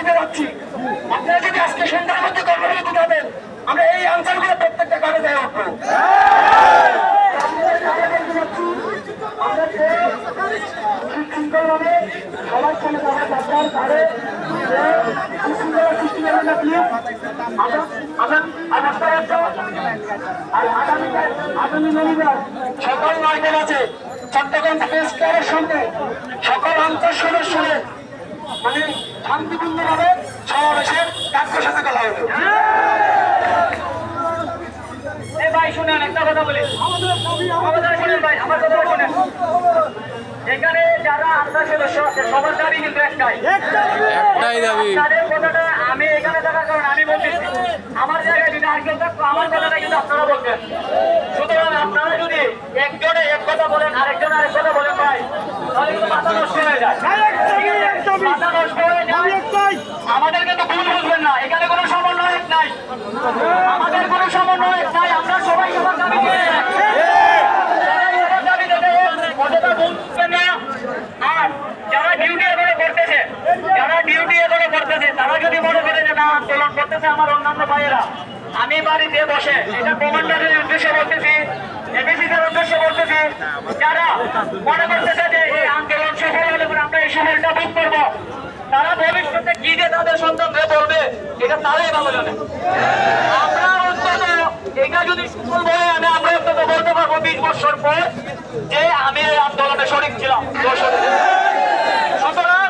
দিতে যাচ্ছি। আপনারা যদি আজকে সন্ধ্যার মধ্যে কর্মসূচি দেবেন, আমরা এই অঞ্চলগুলো প্রত্যেকটা কাজে দেওয়া উঠবো। সুশৃঙ্খলভাবে সবার সঙ্গে দেখা দরকার, তাহলে সুশৃঙ্খলা সৃষ্টি করবেন না। আগামী রবিবার সকাল 9টা বাজে চট্টগ্রাম প্রেস ক্লাবের সামনে সকল অঞ্চল সদস্যের মানে শান্তিপূর্ণভাবে সমাবেশের কার্যসূচি করা হবে। ভাই শুনেন, একটা কথা বলি, শুনেন ভাই, আমার কথা শুনেন। এখানে যারা আনসার সদস্য আছে সবার দাবি কিন্তু একটাই দাবি। তাদের কথাটা আমি এখানে থাকার কারণে আমি বলতেছি, আমার জায়গায় যদি আর কেউ থাকতো আমার কথাটা কিন্তু আপনারা বলতেন। সুতরাং আপনারা যদি একজনে এক কথা বলেন আরেকজন আরেক কথা বলেন ভাই, তাহলে কিন্তু মাথা নষ্ট হয়ে যায়, মাথা নষ্ট হয়ে যায়। আমাদের কিন্তু ভুল বুঝবেন না, এখানে কোনো সমন্বয়ক নাই, আমাদের কোনো সমন্বয়ক নাই। আমরা সবাই সবার দাবি করে যারা ডিউটি এগুলো করতেছে, তারা যদি মনে করে যে না আন্দোলন করতেছে আমার অন্যান্য ভাইয়েরা, আমি বাড়িতে বসে এটা কমান্ডারের উদ্দেশ্যে বলতেছি, এবিসিদের উদ্দেশ্যে বলতেছি, যারা মনে করতেছে যে এই আন্দোলন সফল হলে আমরা এই শহরটা বুক করবো, তারা ভবিষ্যতে কি যে তাদের সন্তানরা বলবে এটা তারাই ভালো জানে। আমরা অন্তত এটা যদি সফল বলে আমরা অন্তত বলতে পারবো 20 বছর পর যে আমি এই আন্দোলনে শরীক ছিলাম। সুতরাং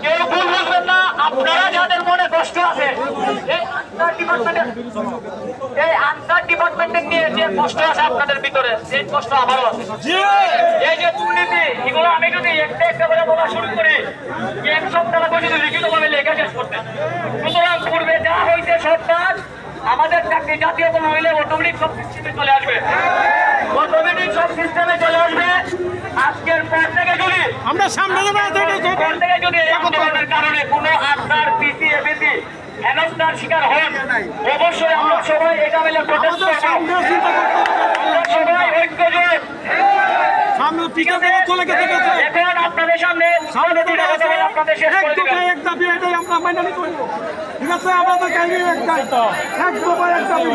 কেউ ভুল বুঝবেন না, আপনারা যাদের মনে কষ্ট আছে এই আনসার ডিপার্টমেন্টের নিয়ে যে কষ্ট আছে আপনাদের ভিতরে, সেই কষ্ট আমারও আছে। এই যে দুর্নীতি এগুলো আমি যদি একটা একটা করে বলা শুরু করি, এক সপ্তাহ লাগবে যদি লিখিতভাবে লেখা শেষ করতে। সুতরাং পূর্বে যা হয়েছে সব কাজ আমাদের চাকরি জাতীয় কোনো হইলে অটোমেটিক সব সিস্টেমে চলে আসবে, অটোমেটিক সব সিস্টেমে চলে আসবে। আজকের পর থেকে যদি আমরা সামনে যদি এই আন্দোলনের কারণে কোনো আনসার পিসি এবিসি হেনস্থার শিকার হন, অবশ্যই আমরা সবাই এটা মিলে প্রটেস্ট করব, সবাই ঐক্যজোট। এখন আপনাদের সামনে আপনাদের শেষ করে দিবেন। এক দাবি এটাই আমরা মাইনে নিতে পারবো, ঠিক আছে? আমাদের কাহিনী একটাই, এক দফা এক দাবি।